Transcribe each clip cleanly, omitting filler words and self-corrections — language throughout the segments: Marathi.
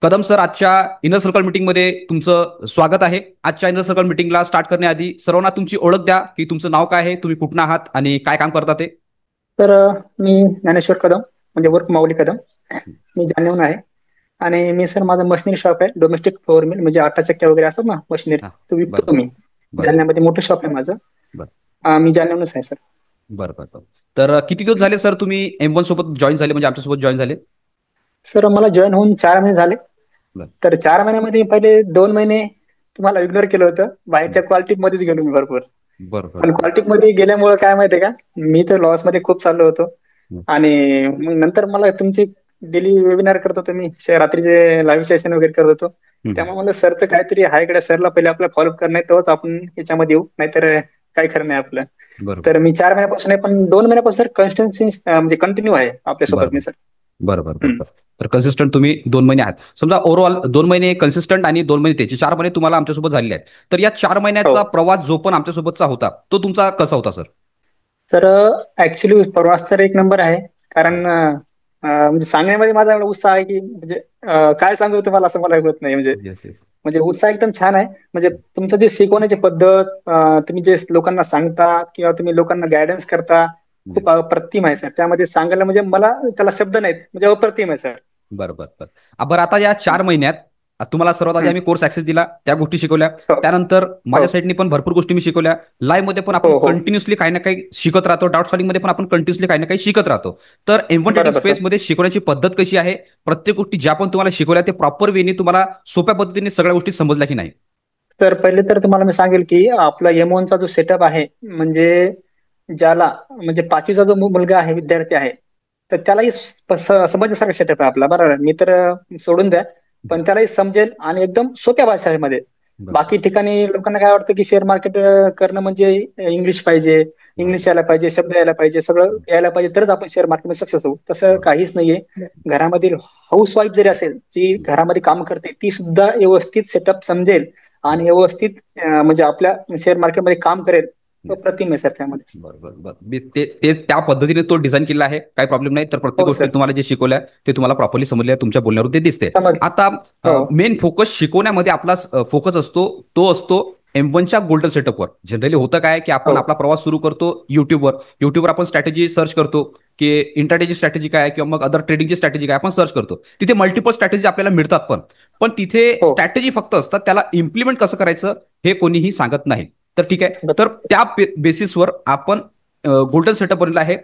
कदम सर, आजच्या इनर सर्कल मीटिंगमध्ये तुमचं स्वागत आहे. आजच्या इनर सर्कल मीटिंगला स्टार्ट करण्याआधी सर्वांना तुमची ओळख द्या, की तुमचं नाव काय आहे, तुम्ही कुठून आहात आणि काय काम करता ते. तर मी ज्ञानेश्वर कदम म्हणजे उर्फ माऊली कदम. मी जालन्याहून आहे. आणि मी सर माझं मशिनरी शॉप आहे, डोमेस्टिक फ्लोअर मिल म्हणजे आटा चक्क्या वगैरे असतात ना मशिनरी, हा. तो बरं विकतो मी. बरं जालन्यामध्ये मोठं शॉप आहे माझं. बरं मी जालन्याहूनच आहे सर. बरं बरं बरं. तर किती दिवस झाले सर तुम्ही M1 सोबत जॉईन झाले, म्हणजे आमच्यासोबत जॉईन झाले? सर मला जॉईन होऊन 4 महिने झाले. बरं तर 4 महिन्यामध्ये पहिले 2 महिने तुम्हाला इग्नोर केलं होतं, बाहेरच्या क्वालिटी मध्येच गेलो मी भरपूर. बरं बरं पण बरं. क्वालिटी मध्ये गेल्यामुळे काय माहितीये का, मी तर लॉस मध्ये खूप चाललो होतो. हं, आणि मग नंतर मला तुमची डेली वेबिनार करत होतो मी, रात्रीचे लाईव्ह सेशन वगैरे करत होतो. हं. त्यामुळे मला सरचं काहीतरी आहे इकडे, सरला पहिले आपल्याला फॉलोअप करणं आहे, तेव्हाच आपण याच्यामध्ये येऊ, नाहीतर काय खरं नाही आपलं. बरं बरं तर मी 4 महिन्यापासून आहे, पण 2 महिन्यापासून सर कन्सिस्टन्सी म्हणजे कंटिन्यू आहे बरं आपल्यासोबत मी बरं सर. बरं बरं बरं हम्म. बरं. तर कन्सिस्टंट तुम्ही 2 महिने आहात. समजा ओव्हरऑल 2 महिने कन्सिस्टंट आणि 2 महिने त्याचे 4 महिने तुम्हाला आमच्यासोबत झालेले आहेत. तर या 4 महिन्याचा हो. प्रवास जो पण आमच्यासोबतचा होता, तो तुमचा कसा होता सर? तर ऍक्च्युली प्रवास तर एक नंबर आहे. कारण म्हणजे सांगण्यामध्ये माझा एवढा उत्साह आहे की म्हणजे काय सांगू तुम्हाला असं मला होत नाही म्हणजे. Yes yes. म्हणजे उत्साह एकदम छान आहे. म्हणजे तुमचं जे शिकवण्याची पद्धत, तुम्ही जे लोकांना सांगता किंवा तुम्ही लोकांना गायडन्स करता, खूप येस. अप्रतिम आहे सर. त्यामध्ये सांगायला म्हणजे मला त्याला शब्द नाहीत, म्हणजे अप्रतिम आहे सर. बरं बरं बरं. बरं, आता या 4 महिन्यात तुम्हाला सर्वात आधी हम्म. आम्ही कोर्स ऍक्सेस दिला, त्या गोष्टी शिकवल्या. हो. त्यानंतर हो. माझ्या साईडनी पण भरपूर गोष्टी मी शिकवल्या. लाईव्ह मध्ये पण आपण हो. हो. कंटिन्युअसली काही ना काही शिकत राहतो. डाऊट सॉल्विंग मध्ये पण आपण कंटिन्युअसली काही ना काही शिकत राहतो. तर M1 ट्रेडिंग बरोबर सर. स्पेसमध्ये शिकवण्याची पद्धत कशी आहे? प्रत्येक गोष्टी ज्या पण तुम्हाला शिकवल्या ते प्रॉपर वेने तुम्हाला सोप्या पद्धतीने सगळ्या गोष्टी समजल्या की नाही? तर पहिले तर तुम्हाला मी सांगेल की आपला M1चा जो सेटअप आहे, म्हणजे ज्याला म्हणजे 5वीचा जो मुलगा आहे, विद्यार्थी आहे, तर त्यालाही समजण्यासारखा सेटअप आहे आपला. बरोबर आहे. मी तर सोडून द्या, पण त्यालाही समजेल आणि एकदम सोप्या भाषेमध्ये. बरोबर. बाकी ठिकाणी लोकांना काय वाटतं की शेअर मार्केट करणं म्हणजे इंग्लिश पाहिजे, बरोबर. इंग्लिश यायला पाहिजे, शब्द यायला पाहिजे, सगळं यायला पाहिजे, तरच आपण शेअर मार्केटमध्ये सक्सेस होऊ. तसं बरोबर. काहीच नाहीये. घरामधील हाऊस वाईफ जरी असेल, जी घरामध्ये काम करते, ती सुद्धा व्यवस्थित सेटअप समजेल आणि व्यवस्थित म्हणजे आपल्या शेअर मार्केटमध्ये काम करेल. तो येस. प्रतिम आहे सर त्यामध्ये. बरं बरं बरं. मी ते ते त्या पद्धतीने तो डिझाईन केला आहे, काही प्रॉब्लेम नाही. तर प्रत्येक हो गोष्टी सर. तुम्हाला जे शिकवल्या ते तुम्हाला प्रॉपरली समजल्या, तुमच्या बोलण्यावरून ते दिसते. समज. आता हो. मेन फोकस शिकवण्यामध्ये आपला फोकस असतो, तो असतो M1च्या गोल्डन सेटअपवर. जनरली होतं काय, की आपण हो. आपला प्रवास सुरू करतो युट्यूबवर आपण स्ट्रॅटेजी सर्च करतो, की इंट्राडेची स्ट्रॅटेजी काय किंवा मग अदर ट्रेडिंगची स्ट्रॅटेजी काय आपण सर्च करतो. तिथे मल्टिपल स्ट्रॅटेजी आपल्याला मिळतात, पण पण तिथे हो. स्ट्रॅटेजी फक्त असतात, त्याला इम्प्लिमेंट कसं करायचं हे कोणीही सांगत नाही. तर ठीक आहे. तर त्या बेसिसवर आपण गोल्डन सेटअप बनलेला आहे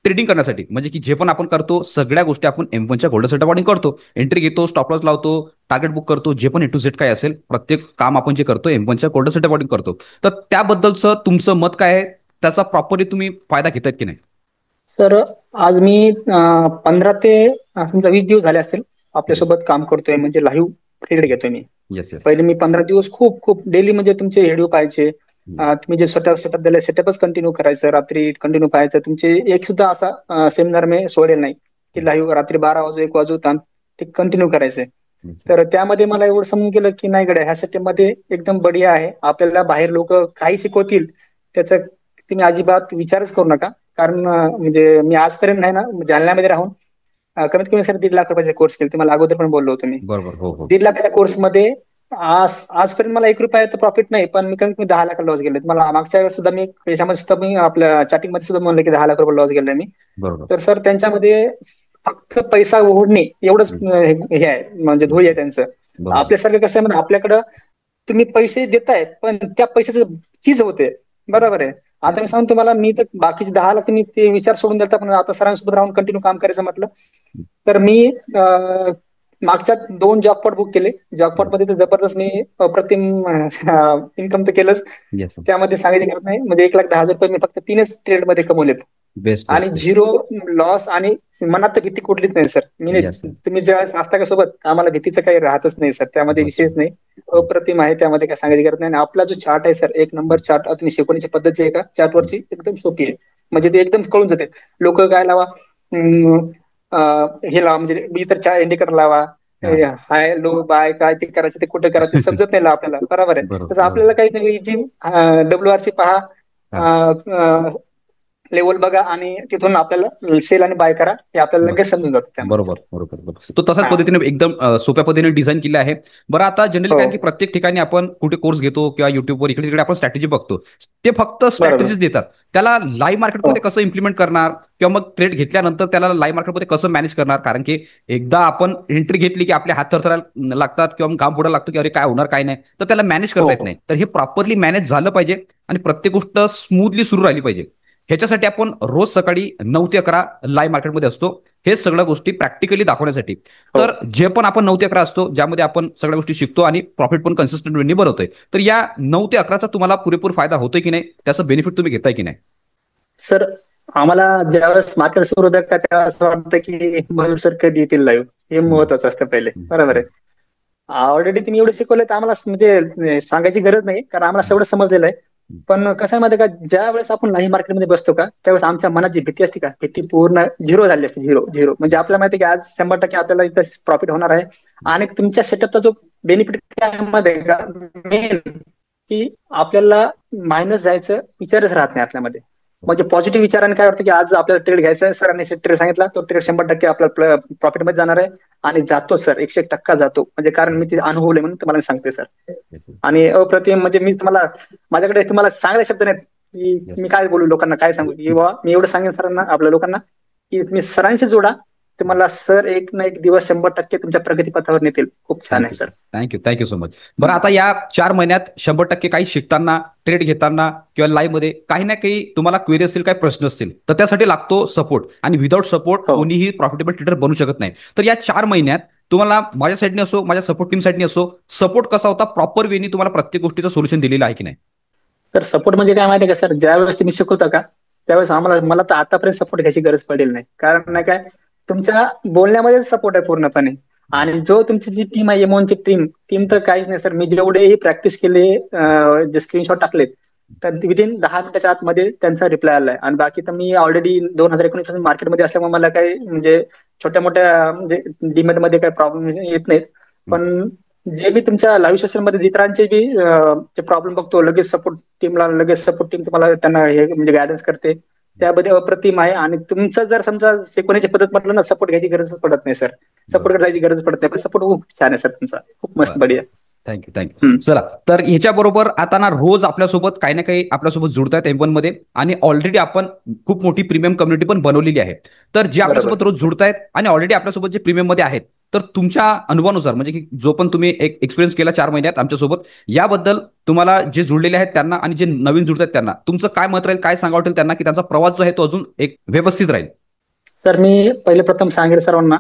ट्रेडिंग करण्यासाठी. म्हणजे की जे पण आपण करतो सगळ्या गोष्टी आपण M1च्या गोल्डन सेटअप आणि करतो. एंट्री घेतो, स्टॉप लॉस लावतो, टार्गेट बुक करतो, जे पण A to Z काय असेल प्रत्येक काम आपण जे करतो M1च्या गोल्डन सेटअप करतो. तर त्याबद्दलचं तुमचं मत काय आहे? त्याचा प्रॉपरली तुम्ही फायदा घेतात की नाही? सर आज मी 15 ते समजा 20 दिवस झाले असतील येस. आपल्यासोबत काम करतोय, म्हणजे लाईव्ह ट्रेड घेतोय मी. Yes yes. पहिले मी 15 दिवस खूप खूप डेली म्हणजे तुमचे व्हिडिओ पाहायचे. तुम्ही जे सेटअप दिले सेटअपच कंटिन्यू करायचं, रात्री कंटिन्यू पाहायचं. तुमचे एक सुद्धा असा सेमिनार मी सोडेल नाही की लाईव्ह रात्री 12 वाजू 1 वाजू ते कंटिन्यू करायचे. तर त्यामध्ये मला एवढं समजून गेलं की नाही गड्या, ह्या सेटअप मध्ये एकदम बढिया आहे. आपल्याला बाहेर लोक काही शिकवतील त्याचा तुम्ही अजिबात विचारच करू नका. कारण म्हणजे मी आजपर्यंत नाही ना जालन्यामध्ये राहून कमीत कमी सर 1.5 लाख रुपयाचा कोर्स केला. तुम्हाला अगोदर पण बोललो होतो मी. बरोबर. हो हो. 1.5 लाखाच्या कोर्समध्ये आजपर्यंत मला 1 रुपया तर प्रॉफिट नाही, पण मी कमीत कमी 10 लाख लॉस गेले. मला मागच्या वेळेस सुद्धा मी याच्यामध्ये सुद्धा मी आपल्या चॅटिंग मध्ये सुद्धा म्हणलं की 10 लाख रुपये लॉस गेले मी. बरोबर. तर सर त्यांच्यामध्ये फक्त पैसा ओढणे एवढंच हे आहे, म्हणजे ध्येय येस आहे येस. त्यांचं. बरोबर. आपल्यासारखं कसं आहे म्हणजे आपल्याकडं तुम्ही पैसे देताय, पण त्या पैशाचं चीज होते. बरोबर आहे. आता मी येस. सांगतो तुम्हाला, मी तर बाकीचे 10 लाख मी ते विचार सोडून देतात, पण आता सरांसोबत राहून कंटिन्यू काम करायचं म्हटलं तर मी मागच्या 2 जॉबपॉट बुक केले. जॉबपॉट मध्ये तर जबरदस्त मी अप्रतिम इन्कम तर केलंच. येस. त्यामध्ये सांगायची गरज नाही, म्हणजे 1,10,000 रुपये मी फक्त 3च ट्रेड मध्ये कमवलेत. बेस्ट आणि बेस्ट बेस्ट. Zero loss. आणि मनात तर भीती कुठलीच नाही सर. मी नाही, येस. तुम्ही ज्यावेळेस असता का सोबत, आम्हाला भीतीचं काही राहतच नाही सर, त्यामध्ये बस. विषयच नाही. अप्रतिम आहे, त्यामध्ये काय सांगायची गरज नाही. आणि आपला जो चार्ट आहे सर, एक नंबर चार्ट. तुम्ही शिकवण्याची पद्धत जी आहे का चार्टवरची, एकदम सोपी आहे. म्हणजे ते एकदम कळून जाते. लोक काय लावा, हे लावा म्हणजे इतर चार इंडिकेटर लावा, हा. हाय लो बाय काय ते करायचं, ते कुठे करायचं समजत नाही आपल्याला. बरोबर आहे. बरोबर तसं बरोबर. आपल्याला काही नाही, जी WRC पहा, हा. लेवल बघा आणि तिथून आपल्याला सेल आणि बाय करा हे आपल्याला लगेच समजून जातं त्यामध्ये बरोबर सर. बरोबर बरोबर. तो तसाच हा. पद्धतीने एकदम सोप्या पद्धतीने डिझाईन केला आहे. बरं आता जनरली हो. काय की प्रत्येक ठिकाणी आपण कुठे कोर्स घेतो किंवा युट्यूबवर इकडे तिकडे आपण स्ट्रॅटेजी बघतो. ते फक्त बरोबर. स्ट्रॅटेजीज देतात. त्याला लाईव्ह हो. मार्केटमध्ये कसं इम्प्लिमेंट करणार किंवा मग ट्रेड घेतल्यानंतर त्याला लाईव्ह मार्केटमध्ये कसं मॅनेज करणार, कारण की एकदा आपण एंट्री घेतली की आपले हात थरथरायला लागतात किंवा मग काम पुढे लागतो की अरे काय होणार काय नाही, तर त्याला मॅनेज हो. करता येत हो. नाही. तर हे प्रॉपरली मॅनेज झालं पाहिजे आणि प्रत्येक गोष्ट स्मूथली सुरू राहिली पाहिजे. ह्याच्यासाठी आपण रोज सकाळी 9 ते 11 लाईव्ह मार्केटमध्ये असतो, हे सगळ्या गोष्टी प्रॅक्टिकली दाखवण्यासाठी. हो. तर जे पण आपण 9 ते 11 असतो, ज्यामध्ये आपण सगळ्या गोष्टी शिकतो आणि प्रॉफिट पण कन्सिस्टंट वेळी बनवतोय. तर या 9 ते 11चा तुम्हाला पुरेपूर फायदा होतोय की नाही, त्याचं बेनिफिट तुम्ही घेताय की नाही? सर आम्हाला ज्यावेळेस मार्केट सुरू होतं का त्यावेळेस असं वाटतं की मयूर सर कधी येतील लाईव्ह, हे हम्म, महत्वाचं असतं पहिले. हम्म, बरोबर आहे. हम्म, ऑलरेडी तुम्ही एवढं शिकवलंय तर आम्हाला म्हणजे सांगायची गरज नाही कारण आम्हाला सगळं समजलेलं आहे. हम्म. पण कसं आहे माहिती आहे का, ज्या वेळेस आपण लाईव्ह मार्केटमध्ये बसतो का त्यावेळेस आमच्या मनात जी भीती असते का भीती पूर्ण झिरो झाली असते. झिरो झिरो म्हणजे आपल्याला माहिती आहे की आज 100% आपल्याला इथं प्रॉफिट होणार आहे. आणि तुमच्या सेटअपचा जो बेनिफिट काय माहिती आहे का, मेन की आपल्याला मायनस जायचं विचारच राहत नाही आपल्यामध्ये. म्हणजे पॉझिटिव्ह विचाराने काय वाटतं की आज आपल्याला ट्रेड घ्यायचा आहे, सरांनी ट्रेड सांगितला तो ट्रेड 100% आपल्या प्रॉफिटमध्ये जाणार आहे. आणि जातो सर, 101% जातो. म्हणजे कारण मी ते अनुभवले म्हणून तुम्हाला सांगते सर. Yes, yes, आणि अप्रतिम म्हणजे मी तुम्हाला माझ्याकडे तुम्हाला सांगायला शब्द नाहीत की yes. मी काय बोलू लोकांना, काय सांगू की बाबा मी एवढं सांगेन सरांना आपल्या लोकांना की तुम्ही सरांशी जोडा. तुम्हाला सर एक ना एक दिवस 100% तुमच्या प्रगतीपथावर नेतील. खूप छान आहे thank you sir. Thank you thank you so much. बरं आता या 4 महिन्यात 100% काही शिकताना, ट्रेड घेताना किंवा लाईव्ह मध्ये काही ना काही तुम्हाला क्वेरी असतील, काही प्रश्न असतील, तर त्यासाठी लागतो सपोर्ट. आणि विदाऊट सपोर्ट हो. कोणीही प्रॉफिटेबल ट्रेडर बनू शकत नाही. तर या 4 महिन्यात तुम्हाला माझ्या साईडने असो, माझ्या सपोर्ट टीम साईडने असो, सपोर्ट कसा होता, प्रॉपर वेनी तुम्हाला प्रत्येक गोष्टीचं सोल्युशन दिलेलं आहे की नाही? तर सपोर्ट म्हणजे काय माहिती आहे का सर, ज्यावेळेस तुम्ही शिकवता का त्यावेळेस मला तर आतापर्यंत सपोर्ट घ्यायची गरज पडेल नाही. कारण नाही काय, तुमच्या बोलण्यामध्ये सपोर्ट आहे पूर्णपणे. आणि Yes. जो तुमची जी टीम आहे एमोनची टीम टीम तर काहीच नाही सर. मी जेवढेही प्रॅक्टिस केले, जे स्क्रीनशॉट टाकलेत, तर विदिन 10 मिनिटाच्या आतमध्ये त्यांचा रिप्लाय आलाय. आणि बाकी तर मी ऑलरेडी 2019 पासून मार्केटमध्ये असल्यामुळे मला काही म्हणजे छोट्या मोठ्या म्हणजे डीमेट मध्ये काही प्रॉब्लेम येत नाहीत. हम्म. पण जे मी तुमच्या लाईव्ह सेशन मध्ये इतरांचे बी जे प्रॉब्लेम बघतो, लगेच सपोर्ट टीमला लगेच सपोर्ट टीम तुम्हाला त्यांना हे म्हणजे गायडन्स करते. त्यामध्ये अप्रतिम आहे. आणि तुमचं जर समजा शिकवण्याची पद्धत म्हटलं ना, सपोर्ट घ्यायची गरजच पडत नाही सर. सपोर्ट बरोबर. करायची गरज पडत नाही. पण सपोर्ट खूप छान आहे सर तुमचा, खूप मस्त बरं. बढिया. Thank you thank you. चला, तर ह्याच्याबरोबर आता ना रोज आपल्यासोबत काही ना काही आपल्यासोबत जुडतायत M1 मध्ये. आणि ऑलरेडी आपण खूप मोठी प्रीमियम कम्युनिटी पण बनवलेली आहे. तर जे बरोबर. आपल्यासोबत रोज जुडतायत आणि ऑलरेडी आपल्यासोबत जे प्रीमियम मध्ये आहेत, तर तुमच्या अनुभवानुसार म्हणजे की जो पण तुम्ही एक एक्सपिरियन्स केला 4 महिन्यात आमच्यासोबत, याबद्दल तुम्हाला जे जुडलेले आहेत त्यांना आणि जे नवीन जुडतात त्यांना तुमचं काय मत राहील, काय सांगावं वाटेल त्यांना की त्यांचा प्रवास जो आहे तो अजून एक व्यवस्थित राहील? सर मी पहिले प्रथम सांगेल सर्वांना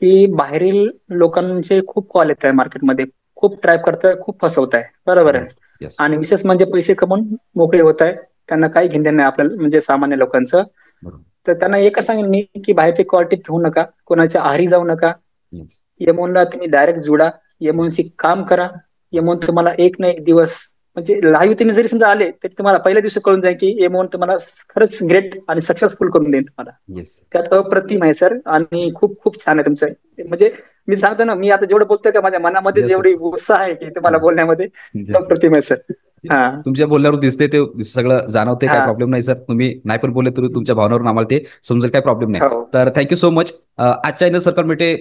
की बाहेरील लोकांचे खूप कॉल येत आहे मार्केटमध्ये. खूप ट्रॅप करताय, खूप फसवत आहे. बरोबर आहे. Yes yes. आणि विशेष म्हणजे पैसे कमवून मोकळे होत आहे. त्यांना काही घेणं नाही आपल्याला म्हणजे सामान्य लोकांचं. बरोबर. तर त्यांना एकच सांगेन मी की बाहेरचे कॉल टिप घेऊ नका, कोणाच्या आहारी जाऊ नका. येस यमोनला तुम्ही डायरेक्ट जुडा, यमोनशी काम करा. यमोन तुम्हाला एक ना एक दिवस म्हणजे लाईव्ह तुम्ही जरी समजा आले तरी तुम्हाला पहिल्या दिवशी कळून जाईल की यमोन तुम्हाला खरंच ग्रेट आणि सक्सेसफुल करून देईल तुम्हाला. येस. त्यात अप्रतिम आहे सर. आणि खूप खूप छान आहे तुमचं. म्हणजे मी सांगतो ना, मी आता जेवढं बोलतोय का माझ्या मनामध्ये येस जेवढी उत्साह आहे की तुम्हाला येस. बोलण्यामध्ये, येस. अप्रतिम आहे सर. हा. तुमच्या बोलण्यावर दिसते ते सगळं जाणवते, काय हा. प्रॉब्लेम नाही सर. तुम्ही नाही पण बोलले तरी तुमच्या भावनावरून आम्हाला ते समजेल, काय प्रॉब्लेम नाही. हो. तर थँक्यू सो मच. आजच्या इनर सर्कल मीटे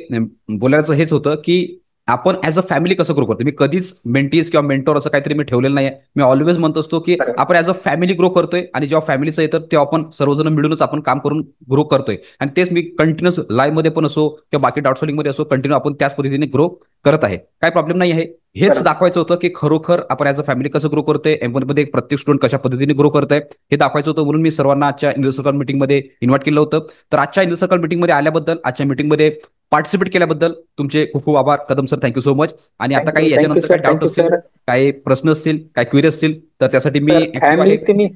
बोलायचं हेच होतं की आपण ॲज अ फॅमिली कसं ग्रो करतो. मी कधीच मेंटीज किंवा मेंटॉर असं काहीतरी मी ठेवलेलं नाही. मी ऑलवेज म्हणत असतो की बरोबर. आपण ॲज अ फॅमिली ग्रो करतोय आणि जेव्हा फॅमिलीचं येतं तेव्हा आपण सर्वजण मिळूनच आपण काम करून ग्रो करतोय. आणि तेच मी कंटिन्युअस लाईव्ह मध्ये पण असो किंवा बाकी डाउट मध्ये असो, कंटिन्यू आपण त्याच पद्धतीने ग्रो करत आहे. काय प्रॉब्लेम नाही आहे. हेच बरोबर. दाखवायचं होतं की खरोखर आपण ॲज अ फॅमिली कसं ग्रो करतोय, M1 मध्ये प्रत्येक स्टुडंट कशा पद्धतीने ग्रो करताय हे दाखवायचं होतं. म्हणून मी सर्वांना आजच्या इनर सर्कल मीटिंगमध्ये इन्व्हाइट केलं होतं. तर आजच्या इनर सर्कल मीटिंगमध्ये आल्याबद्दल, आजच्या मीटिंगमध्ये पार्टिसिपेट केल्याबद्दल तुमचे खूप खूप आभार Kadam sir. Thank you so much. आणि आता थँक्यू काही थँक्यू याच्यानंतर काही सर. डाऊट थँक्यू असतील, सर. काही प्रश्न असतील, काही क्वेरी असतील, तर त्यासाठी मी तर ऍक्टिव्ह आहे. फॅमिली तुम्ही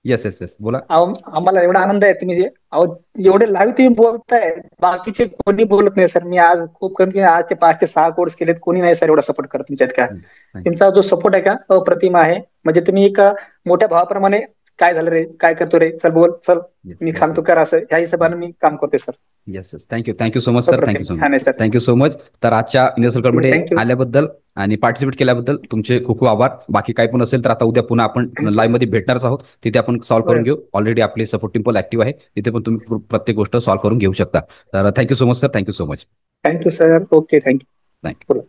येस येस येस, बोला. अहो, आम्हाला एवढा आनंद आहे तुम्ही जे अहो एवढे लाईव्ह तुम्ही बोलताय. बाकीचे कोणी बोलत नाही सर. मी आज खूप कमी आजचे 5 ते 6 कोर्स केलेत, कोणी नाही सर एवढा सपोर्ट करत तुमच्यात का. थँक्यू. तुमचा जो सपोर्ट आहे का अप्रतिम आहे. म्हणजे तुम्ही एका मोठ्या भावाप्रमाणे काय झालं रे, काय करतो रे, चल बोल, चल मी येस सांगतो कर, असं ह्या हिशोबाने मी काम करते sir. Yes yes. Thank you so much sir. अप्रतिम, छान आहे सर. Thank you so much. तर आजच्या इंडियन सर्कलमध्ये थँक्यू. आल्याबद्दल आणि पार्टिसिपेट केल्याबद्दल तुमचे खूप खूप आभार. बाकी काही पण असेल तर आता उद्या पुन्हा आपण थँक्यू. लाईव्ह मध्ये भेटणारच आहोत. तिथे आपण सॉल्व्ह करून घेऊ. ऑलरेडी आपली सपोर्ट टीम पण ऍक्टिव्ह आहे. तिथे पण तुम्ही प्रत्येक गोष्ट सॉल्व्ह करून घेऊ शकता. तर thank you so much sir. Thank you so much. Thank you sir. Okay, thank you. Thank you.